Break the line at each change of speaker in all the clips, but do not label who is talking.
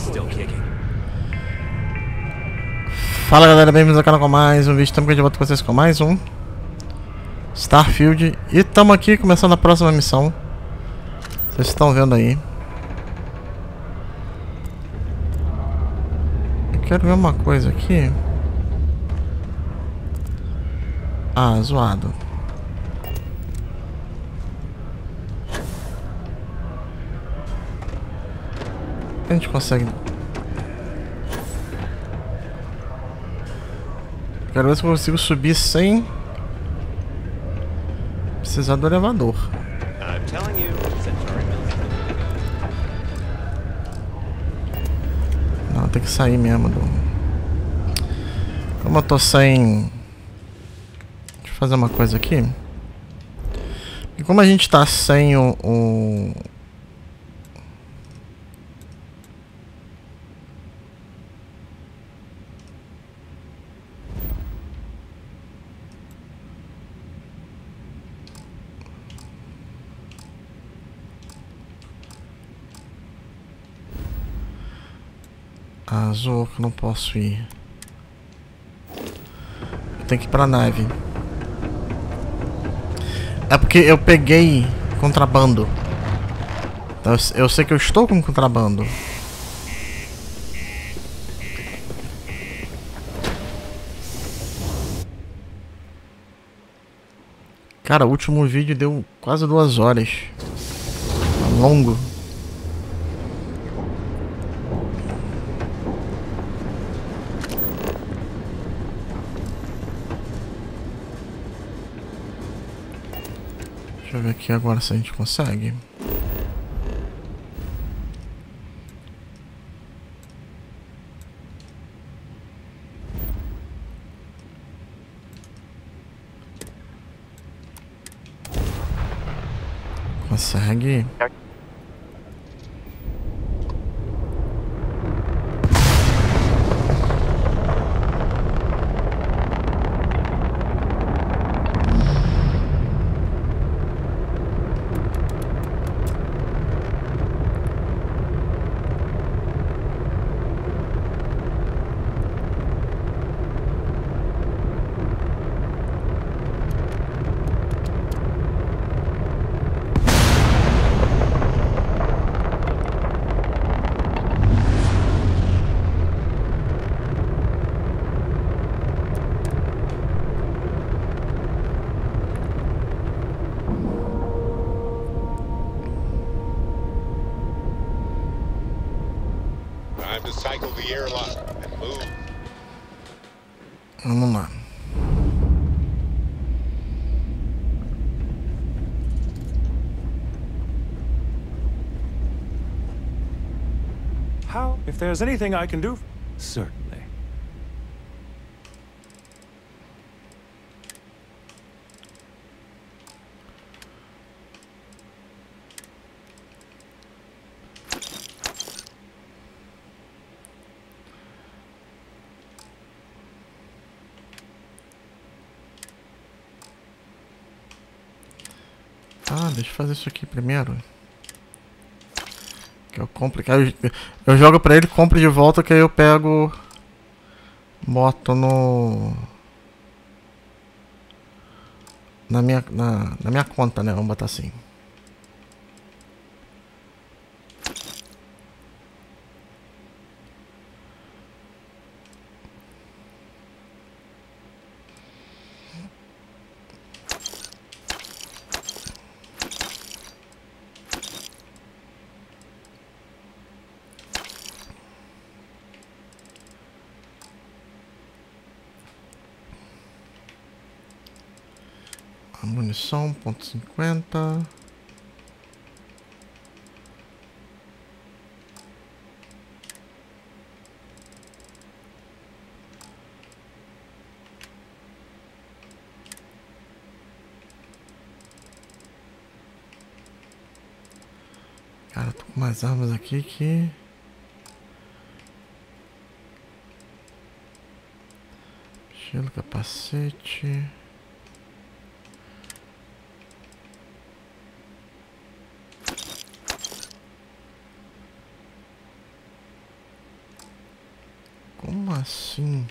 still kicking.
Fala galera, bem-vindos ao canal com mais um vídeo. Estamos aqui de volta com vocês com mais um Starfield. E estamos aqui começando a próxima missão. Vocês estão vendo aí. Eu quero ver uma coisa aqui. Ah, zoado. A gente consegue. Quero ver se eu consigo subir sem precisar do elevador.
I'm telling you, Centauri Mills.
Não, tem que sair mesmo do. Como eu tô sem. Deixa eu fazer uma coisa aqui. E como a gente tá sem o... Azul, que eu não posso ir. Eu tenho que ir pra nave. É porque eu peguei contrabando. Então eu sei que eu estou com contrabando. Cara, o último vídeo deu quase 2 horas. Tá longo. Deixa eu ver aqui agora se a gente consegue. Consegue.
Time to cycle the airlock and move.
Vamos lá.
How? If there's anything I can do, certainly.
Ah, deixa eu fazer isso aqui primeiro. Que eu compro. Eu jogo pra ele, compro de volta, que aí eu pego. Boto no. Na minha conta, né? Vamos botar assim. A munição, .50. Cara, tô com mais armas aqui que... Estilo, capacete... Como assim?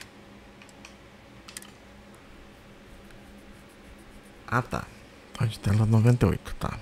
Ah, tá. Pode tela 98, tá.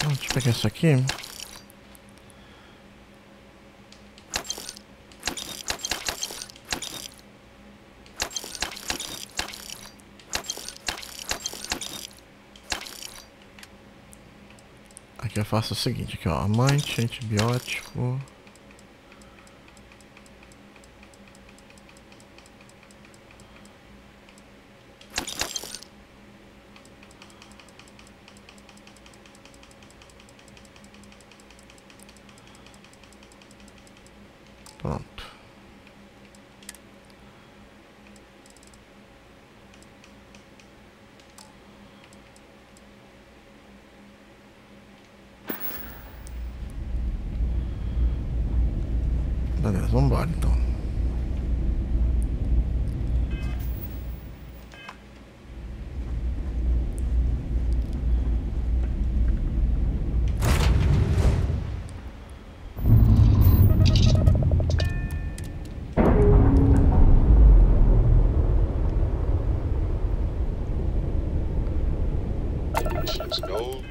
Deixa eu pegar isso aqui. Aqui eu faço o seguinte, aqui ó, amante, antibiótico. Pronto. Beleza, vamos embora então.
Let's go.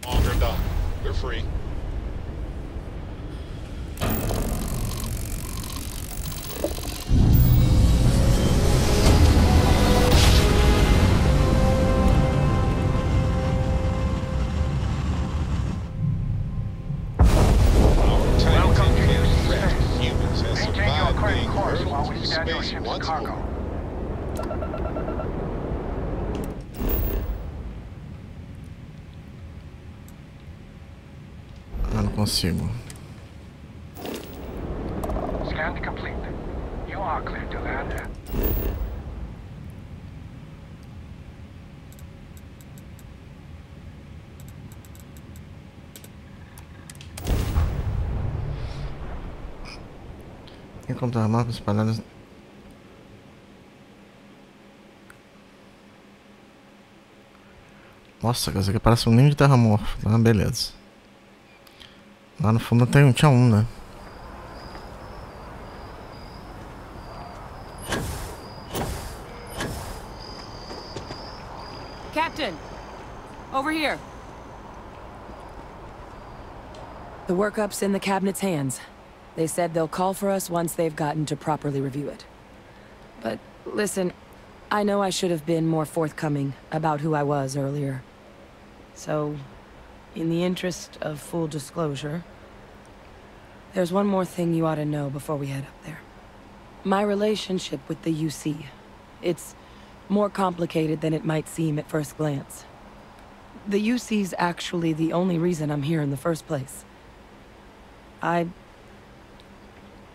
Longer done. We're free.
Ah, não consigo.
Scan complete. You are clear to land.
Encontrar mapas espalhados. Nossa, isso aqui parece um ninho de terramorfo. Ah, beleza. Lá no fundo tinha um, né?
Captain! Over here!
The workup's in the cabinet's hands. They said they'll call for us once they've gotten to properly review it. But listen, I know I should have been more forthcoming about who I was earlier. So, in the interest of full disclosure, there's one more thing you ought to know before we head up there. My relationship with the UC. It's more complicated than it might seem at first glance. The UC's actually the only reason I'm here in the first place. I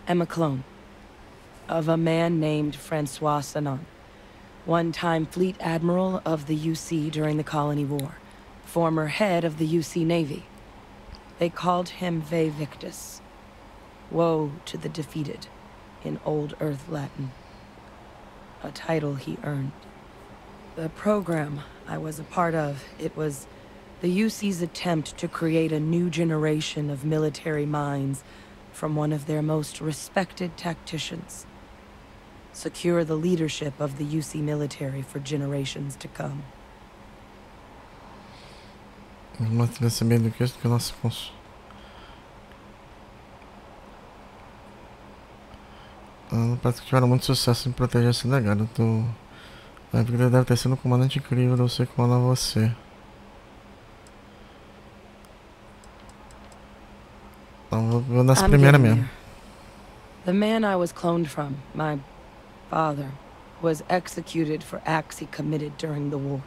am a clone of a man named Francois Sanon, one-time fleet admiral of the UC during the Colony War, former head of the UC Navy. They called him Vae Victus. Woe to the defeated, in Old Earth Latin. A title he earned. The program I was a part of, it was the UC's attempt to create a new generation of military minds from one of their most respected tacticians. Secure the leadership of the UC military for generations to come.
Vamos querer saber do que a nossa parece que tiveram muito sucesso em proteger esse legado. A vida deve ter sido um comandante incrível, eu sei como é você. Então vou nessa primeira mesmo.
The man I was cloned from, my father, was executed for acts he committed during the war.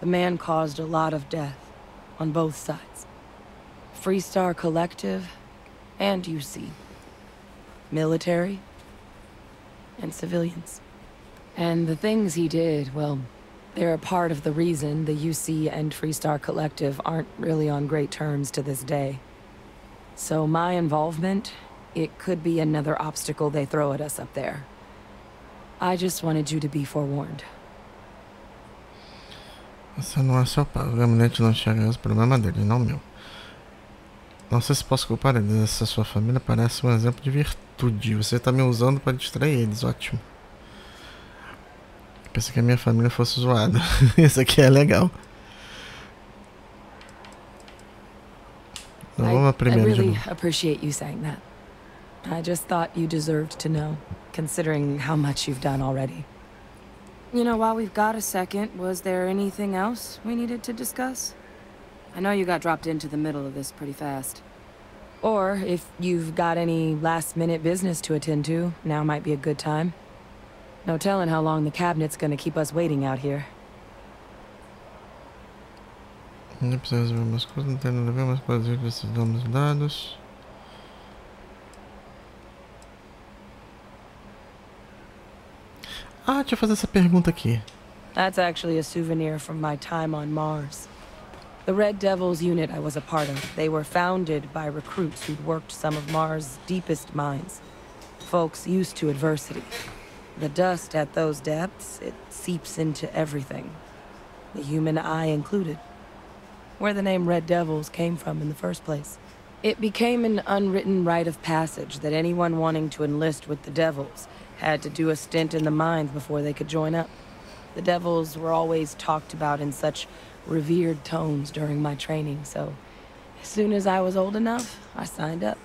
The man caused a lot of death on both sides. Freestar Collective and UC. Military and civilians. And the things he did, well, they're a part of the reason the UC and Freestar Collective aren't really on great terms to this day. So my involvement, it could be another obstacle they throw at us up there. I just wanted you to be forewarned.
Você não é seu pai, o gabinete não enxerga esse problema dele, não meu. Não sei se posso culpar eles, essa sua família parece um exemplo de virtude. Você está me usando para distrair eles, ótimo. Pensei que a minha família fosse zoada. Isso aqui é legal. Então vamos a primeira de novo.
I really appreciate you saying that. I just thought you deserved to know, considering how much you've done already.
You know, while we've got a second, was there anything else we needed to discuss? I know you got dropped into the middle of this pretty fast.
Or if you've got any last-minute business to attend to, now might be a good time. No telling how long the cabinet's gonna keep us waiting out here.
Não precisa resolver umas coisas, não tem nada a ver, mas pode dizer que precisamos de dados. Ah, deixa eu fazer essa pergunta aqui.
That's actually a souvenir from my time on Mars. The Red Devils unit I was a part of, they were founded by recruits who'd worked some of Mars' deepest mines. Folks used to adversity. The dust at those depths, it seeps into everything. The human eye included. Where the name Red Devils came from in the first place. It became an unwritten rite of passage that anyone wanting to enlist with the Devils had to do a stint in the mines before they could join up. The Devils were always talked about in such revered tones during my training, so as soon as I was old enough, I signed up.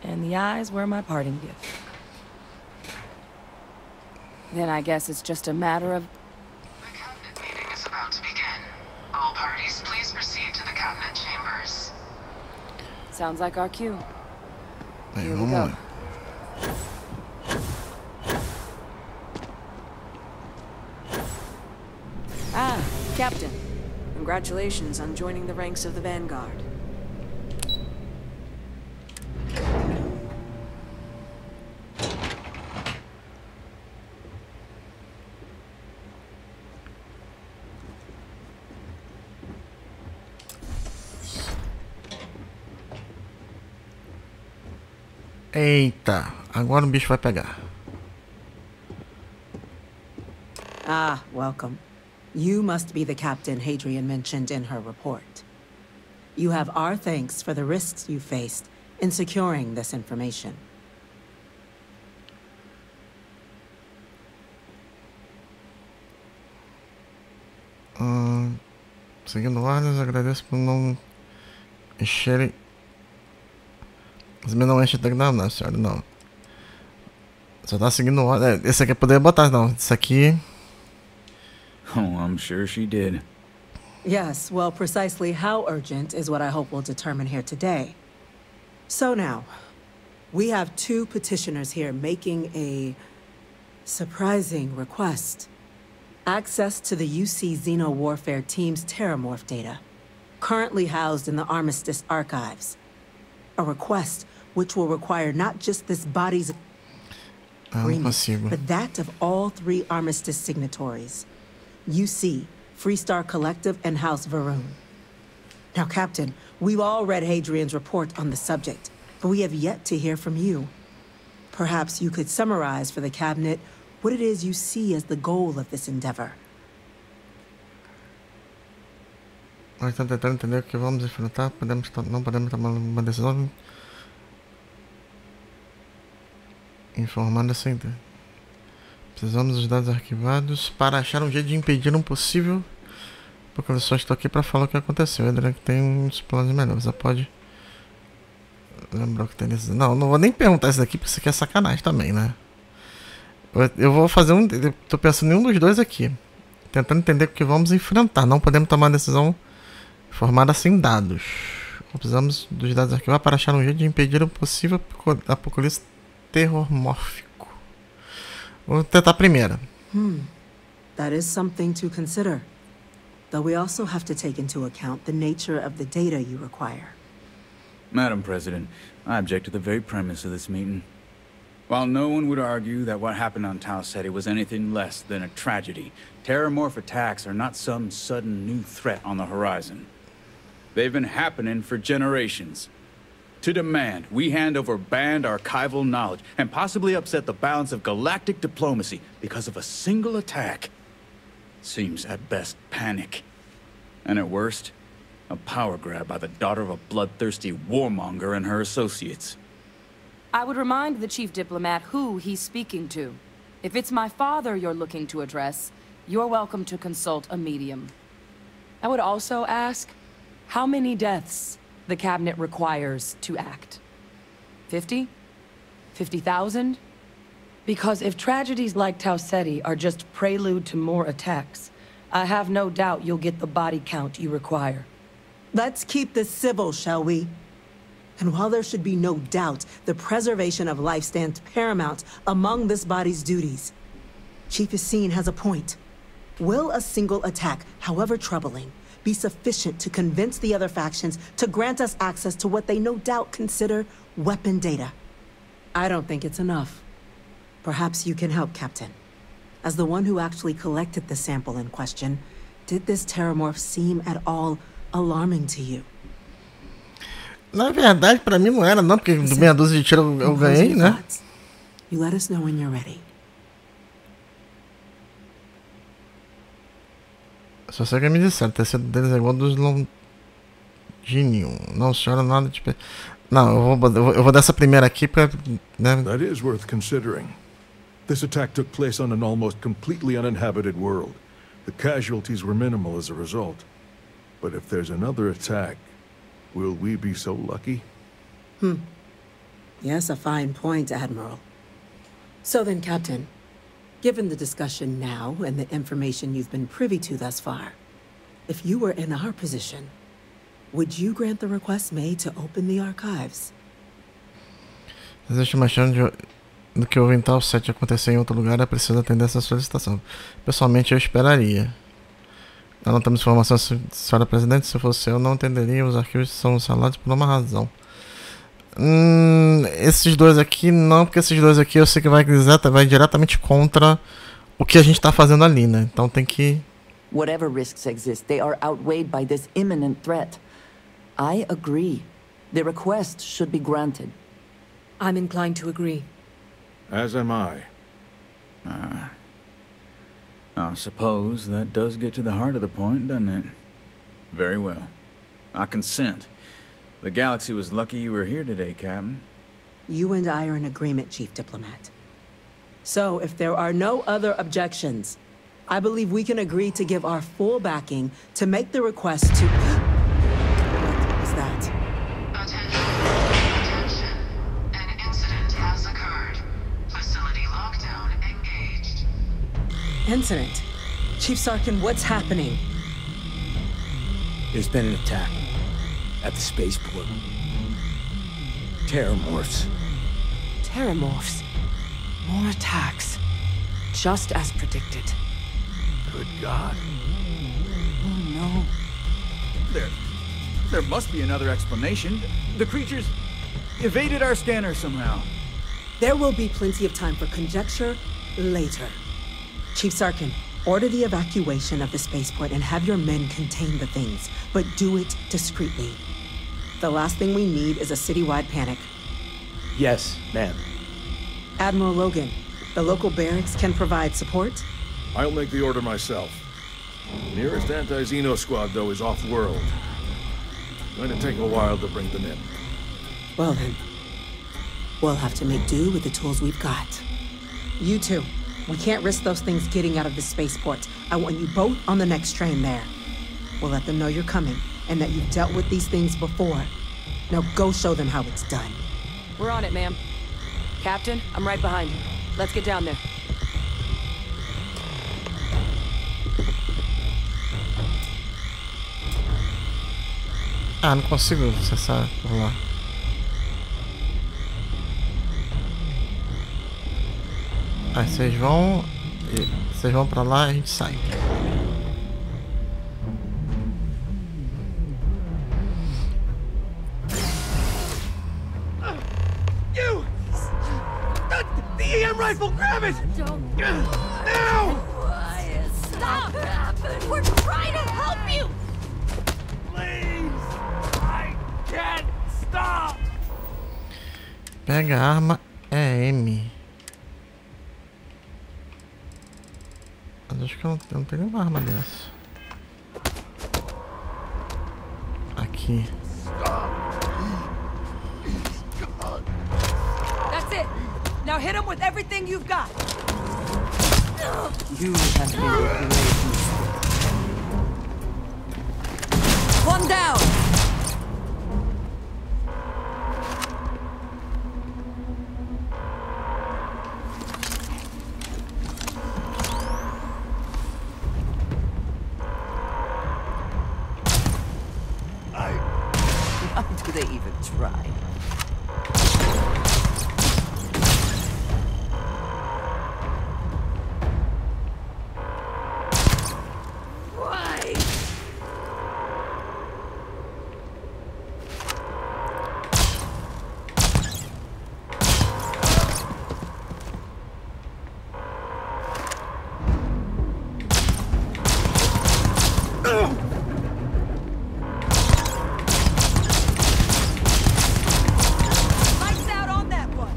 And the eyes were my parting gift.
Then I guess it's just a matter of...
The cabinet meeting is about to begin. All parties, please proceed to the cabinet chambers.
Sounds like our cue.
Aí,
Here we
vamos
go.
lá.
Ah, Captain. Congratulations on joining the ranks of the Vanguard.
Eita, agora o bicho vai pegar.
Ah, welcome. You must be the captain Hadrian mentioned in her report. You have our thanks for the risks you faced in securing this information.
Seguindo ordens, agradeço por não encherem. Mas não enche até não, não, senhora, não. Só tá seguindo ordem. Esse aqui eu poderia botar, não. Isso aqui.
Oh, I'm sure she did.
Yes, well, precisely how urgent is what I hope we'll determine here today. So now, We have 2 petitioners here making a surprising request. Access to the UC Xeno Warfare Team's Terramorph data, currently housed in the Armistice archives. A request which will require not just this body's agreement, but that of all 3 Armistice signatories. UC, Freestar Collective, and House Varun. Now, Captain, we've all read Hadrian's report on the subject, but we have yet to hear from you. Perhaps you could summarize for the Cabinet what it is you see as the goal of this endeavor.
Nós estamos tentando entender o que vamos enfrentar, não podemos tomar uma decisão informando assim. Precisamos dos dados arquivados para achar um jeito de impedir um possível. Porque eu só estou aqui para falar o que aconteceu. O Adrian que tem uns planos melhores. Você pode lembrar o que tem nesse. Não vou nem perguntar isso daqui porque isso aqui é sacanagem também, né? Eu vou fazer um. Tô pensando em um dos dois aqui. Tentando entender o que vamos enfrentar. Não podemos tomar uma decisão formada sem dados. Precisamos dos dados arquivados para achar um jeito de impedir o possível apocalipse terrormórfico. Vou tentar a primeira.
That is something to consider. Though we also have to take into account the nature of the data you require.
Madam President, I object to the very premise of this meeting. While no one would argue that what happened on Tau Ceti was anything less than a tragedy, Terramorph attacks are not some sudden new threat on the horizon. They've been happening for generations. To demand we hand over banned archival knowledge and possibly upset the balance of galactic diplomacy because of a single attack seems at best panic. And at worst, a power grab by the daughter of a bloodthirsty warmonger and her associates.
I would remind the chief diplomat who he's speaking to. If it's my father you're looking to address, you're welcome to consult a medium.
I would also ask, how many deaths the Cabinet requires to act? 50? 50,000? Because if tragedies like Tau Ceti are just prelude to more attacks, I have no doubt you'll get the body count you require.
Let's keep this civil, shall we? And while there should be no doubt the preservation of life stands paramount among this body's duties, Chief Yassine has a point. Will a single attack, however troubling, be sufficient to convince the other factions to grant us access to what they no doubt consider weapon data? I don't think it's enough. Perhaps you can help, Captain. As the one who actually collected the sample in question, did this Terramorph seem at all alarming to you?
Na verdade, pra mim não era não, porque do meia dúzia de tiro eu ganhei, né?
You let us know when you're ready.
Só sei que me disseram, o tecido deles é igual dos Longinium. Não chora nada de... Não, eu vou dessa primeira aqui pra... Né?
That is worth considering. This attack took place on an almost completely uninhabited world. The casualties were minimal as a result. But if there's another attack, will we be so lucky?
Yes, a fine point, Admiral. So then, Captain, given the discussion now and the information you've been privy to thus far, if you were in our position, would you grant the request made to open the archives?
Existe uma chance do que houve em Tau Ceti acontecer em outro lugar, é preciso atender essa solicitação. Pessoalmente, eu esperaria. Nós não temos informação, senhora Presidente. Se fosse eu, não entenderia. Os arquivos são instalados por uma razão. Esses dois aqui, não, porque esses dois aqui eu sei que vai diretamente contra o que a gente está fazendo ali, né? Então tem que...
Whatever risks exist, they are outweighed by this imminent threat. I agree. The request should be granted.
I'm inclined to agree.
As am I.
I suppose that does get to the heart of the point, doesn't it? Very well. I consent. The galaxy was lucky you were here today, Captain.
You and I are in agreement, Chief Diplomat. So, if there are no other objections, I believe we can agree to give our full backing to make the request to... What was that?
Attention. An incident has occurred. Facility lockdown engaged.
Incident? Chief Sarkin, what's happening?
There's been an attack at the spaceport. Terramorphs.
Terramorphs. More attacks. Just as predicted.
Good God.
Oh no.
There must be another explanation. The creatures evaded our scanner somehow.
There will be plenty of time for conjecture later. Chief Sarkin, order the evacuation of the spaceport and have your men contain the things, but do it discreetly. The last thing we need is a citywide panic.
Yes, ma'am.
Admiral Logan, the local barracks can provide support?
I'll make the order myself. Nearest anti-Xeno squad, though, is off-world. Going to take a while to bring them in.
Well then, we'll have to make do with the tools we've got. You two, we can't risk those things getting out of the spaceport. I want you both on the next train there. We'll let them know you're coming, and that you've dealt with these things before. Now go show them how it's done.
We're on it, ma'am. Captain, I'm right behind you. Let's get down there.
Ah, não consigo acessar por lá. Aí vocês vão pra lá e a gente sai.
You! The EM rifle, grab it!
Don't.
Now!
Stop! We're trying to help you!
Please! I can't stop!
Pega a arma, é M. Mas acho que eu não tenho nenhuma arma dessa. Aqui.
That's it! Now hit him with everything you've got!
You have been great.
One down!
How do they even try?
Why?
Lights out on that one!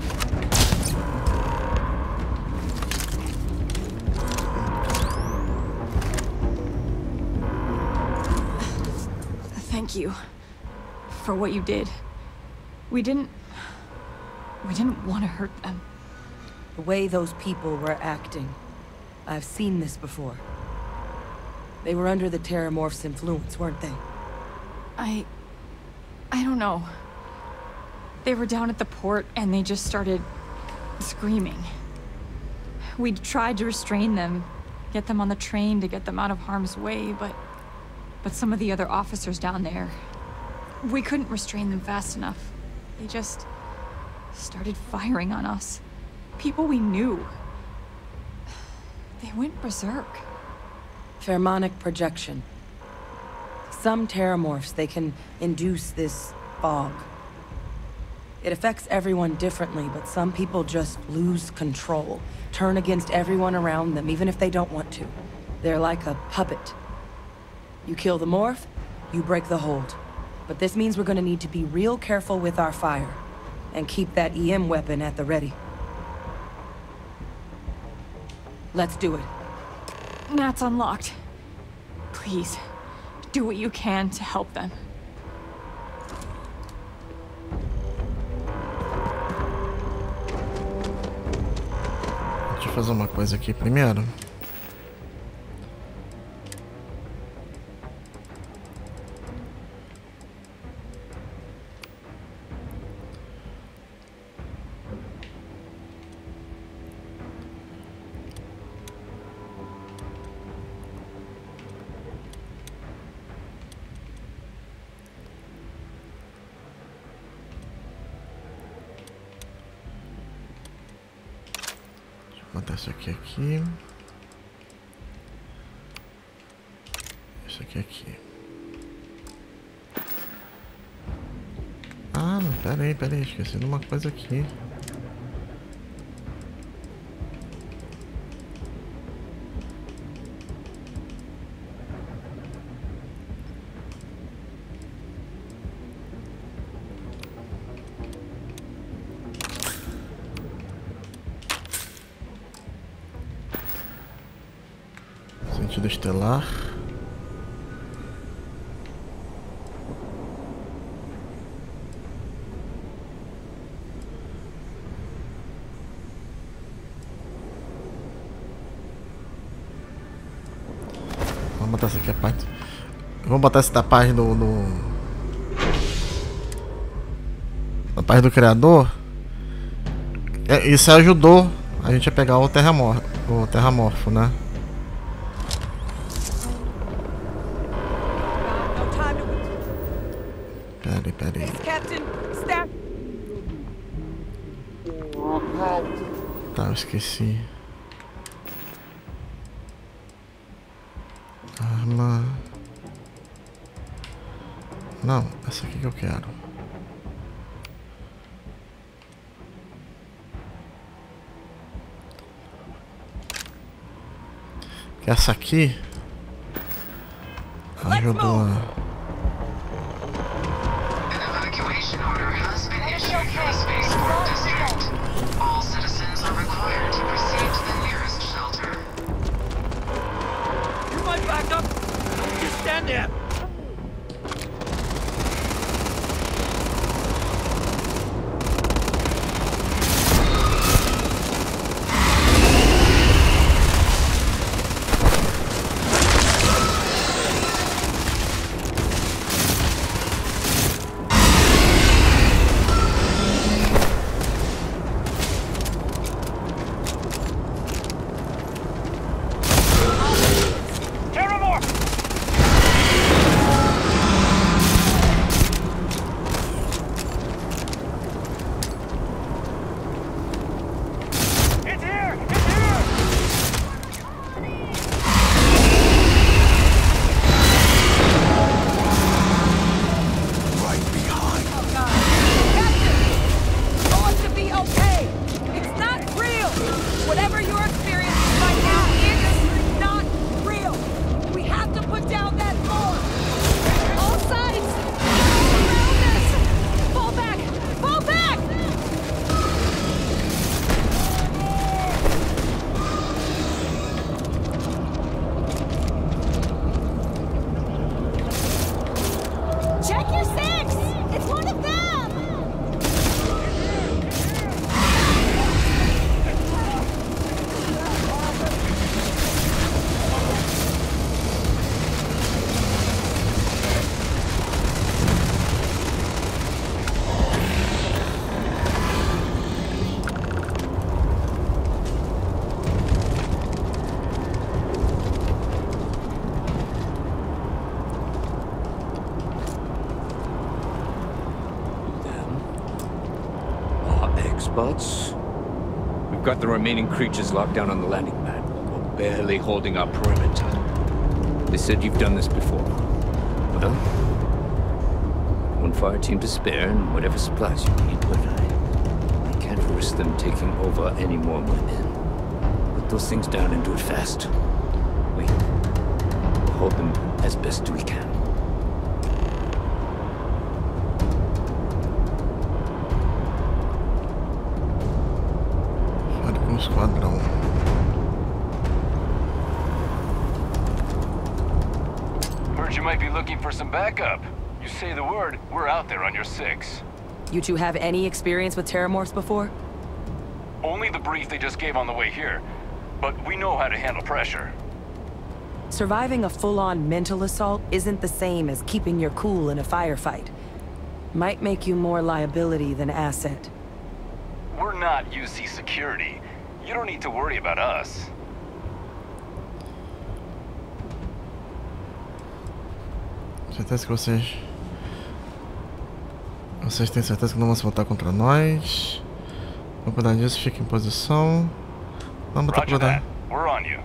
Thank you for what you did. We didn't want to hurt them.
The way those people were acting. I've seen this before. They were under the Terramorph's influence, weren't they?
I don't know. They were down at the port and they just started screaming. We tried to restrain them, get them on the train to get them out of harm's way, but some of the other officers down there, we couldn't restrain them fast enough. They just started firing on us. People we knew. They went berserk.
Pheromonic projection. Some Terramorphs, they can induce this fog. It affects everyone differently, but some people just lose control, turn against everyone around them, even if they don't want to. They're like a puppet. You kill the morph, you break the hold. But this means we're gonna need to be real careful with our fire, and keep that EM weapon at the ready. Let's do it.
Nat's unlocked. Please, do what you can to help them.
Deixa eu fazer uma coisa aqui primeiro. Botar isso aqui aqui. Isso aqui aqui. Ah, pera aí, esqueci de uma coisa aqui. Sentido estelar. Vamos botar essa aqui a parte. Vamos botar essa da parte da parte do criador. Isso ajudou a gente a pegar o terramorfo, né? Pera aí. Tá, eu esqueci. Arma. Não, essa aqui que eu quero. Que essa aqui ajudou a...
Stand there!
Spots. We've got the remaining creatures locked down on the landing pad. We're barely holding our perimeter. They said you've done this before. Well, one fire team to spare and whatever supplies you need, but I can't risk them taking over any more women. Put those things down and do it fast. We'll hold them as best we can.
Esquadrão.
Heard you might be looking for some backup. You say the word, we're out there on your 6.
You two have any experience with Terramorphs before?
Only the brief they just gave on the way here. But we know how to handle pressure.
Surviving a full-on mental assault isn't the same as keeping your cool in a firefight. Might make you more liability than asset.
We're not UC security. You don't need to worry about us.
Certeza que vocês têm certeza que não vão se voltar contra nós. Vamos cuidar disso, fica em posição. Vamos botar pra rodar.
We're on you.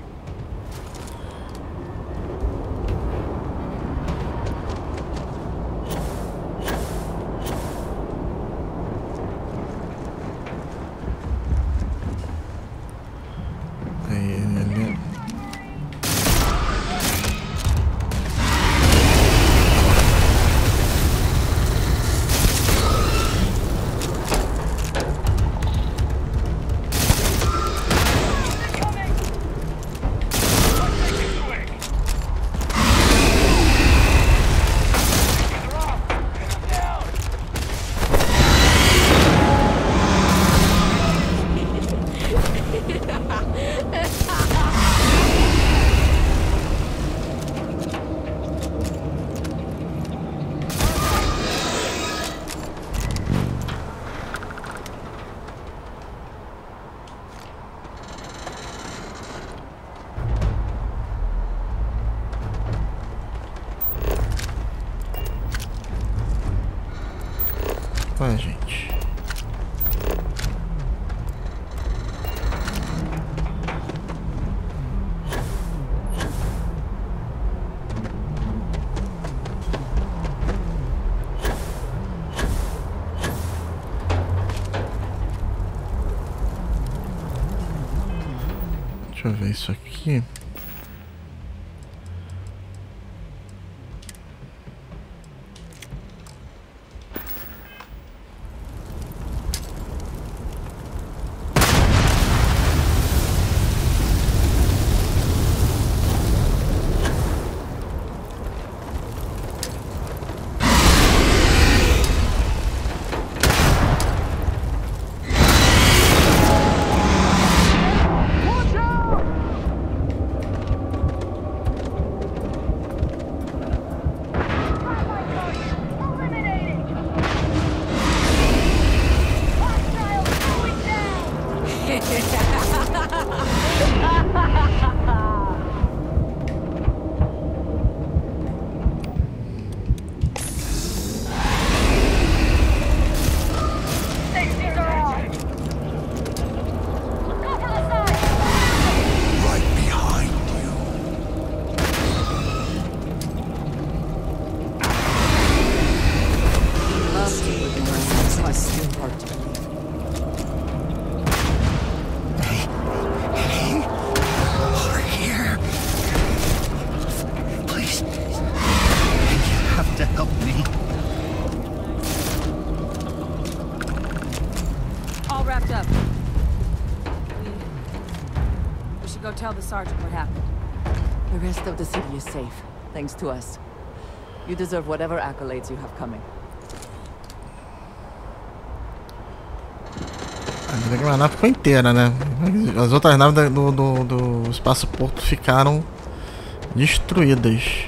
Vai, gente. Deixa eu ver isso aqui.
Tell the sergeant what happened.
The rest of the city is safe, thanks to us. You deserve whatever accolades you have coming.
Ainda que a nave ficou inteira, né? As outras naves do espaço porto ficaram destruídas.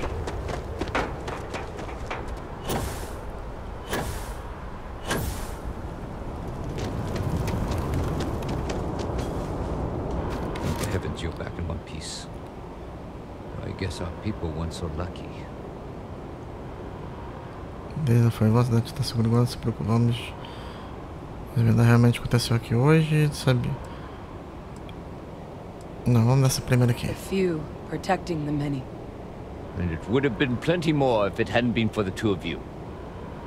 You're back in one piece. I guess our people weren't so lucky.
Beleza, foi o acidente, tá seguro agora, não se preocupe, vamos. A verdade realmente aconteceu aqui hoje, sabe? Não, vamos nessa primeira aqui.
The few protecting the many.
And it would have been plenty more if it hadn't been for the two of you.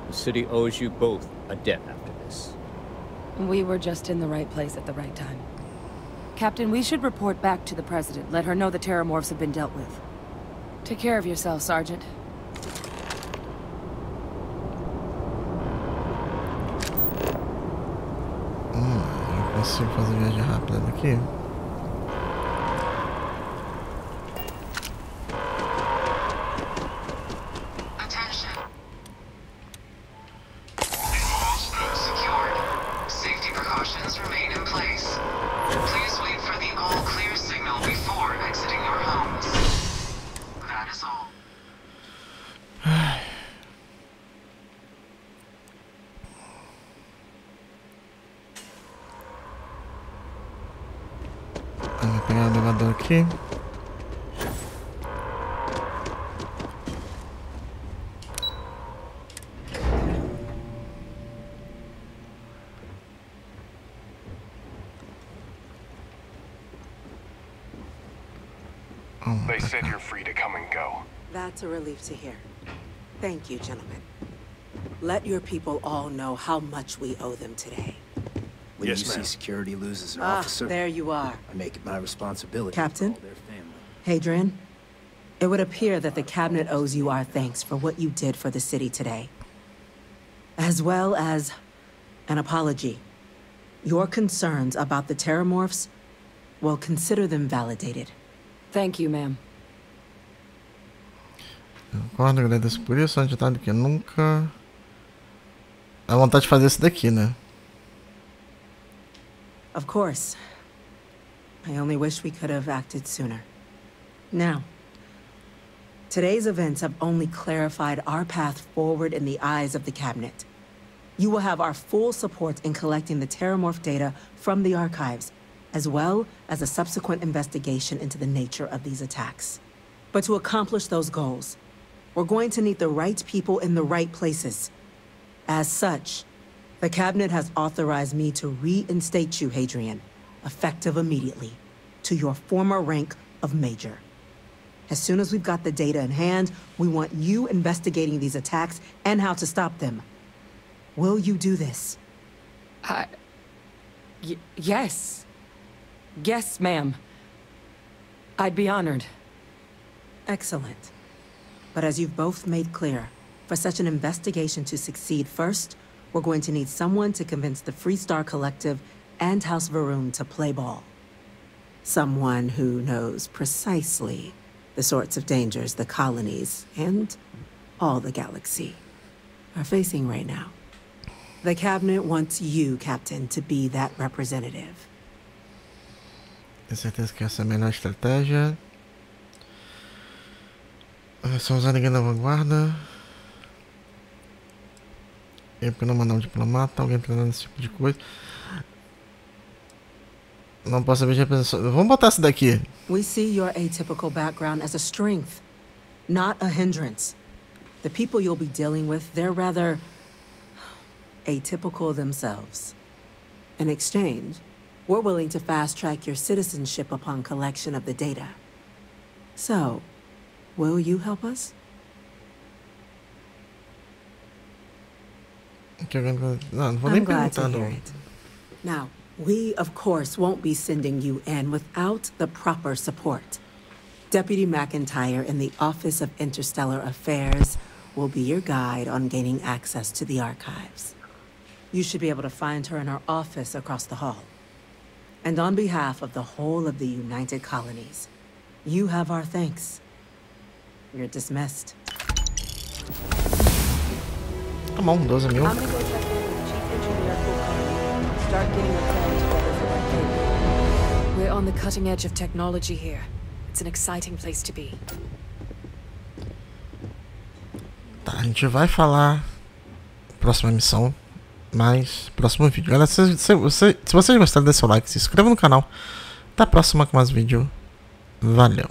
The city owes you both a debt after this.
We were just in the right place at the right time.
Captain, we should report back to the President. Let her know the Terramorphs have been dealt with. Take care of yourself, Sergeant.
Eu consigo fazer viagem rápida daqui? Vou pegar o elevador aqui.
They said you're free to come and go.
That's a relief to hear. Thank you, gentlemen. Let your people all know how much we owe them today.
When you see security loses an officer,
there you are.
I make it my responsibility
Captain,
to call their family.
Hadrian, it would appear that the Cabinet owes you our thanks for what you did for the city today. As well as an apology. Your concerns about the Terramorphs, well, consider them validated.
Thank you, ma'am.
Concordo, agradeço por isso, antes de tarde que nunca. A vontade de fazer isso daqui, né?
Of course. I only wish we could have acted sooner. Now, today's events have only clarified our path forward in the eyes of the Cabinet. You will have our full support in collecting the Terramorph data from the archives, as well as a subsequent investigation into the nature of these attacks. But to accomplish those goals, we're going to need the right people in the right places. As such, the Cabinet has authorized me to reinstate you, Hadrian, effective immediately, to your former rank of Major. As soon as we've got the data in hand, we want you investigating these attacks and how to stop them. Will you do this?
Yes. Yes, ma'am. I'd be honored.
Excellent. But as you've both made clear, for such an investigation to succeed first, we're going to need someone to convince the Freestar Collective and House Va'ruun to play ball. Someone who knows precisely the sorts of dangers the colonies and all the galaxy are facing right now. The Cabinet wants you, Captain, to be that representative.
Tenho certeza que essa é a melhor estratégia. Só usar ninguém da vanguarda. E porque não mandar um diplomata, alguém treinando esse tipo de coisa. Não posso ver de repensar. Vamos botar essa daqui.
We see your atypical background as a strength, not a hindrance. The people you'll be dealing with, they're rather atypical themselves. In exchange, we're willing to fast-track your citizenship upon collection of the data. So, will you help us? I'm glad to hear it. Now, we, of course, won't be sending you in without the proper support. Deputy McIntyre in the Office of Interstellar Affairs will be your guide on gaining access to the archives. You should be able to find her in her office across the hall. And on behalf of the whole of the United Colonies, you have our thanks. You're dismissed.
Come on, 12 mil.
I'm gonna go check in with Chief Engineer Kulkarni. Start getting a plan together for that cable. We're on the cutting edge of technology here. It's an exciting place to be.
Tá, a gente vai falar próxima missão, mas próximo vídeo. Galera, se vocês gostaram, deixa o like, se inscreva no canal. Até a próxima com mais vídeo. Valeu.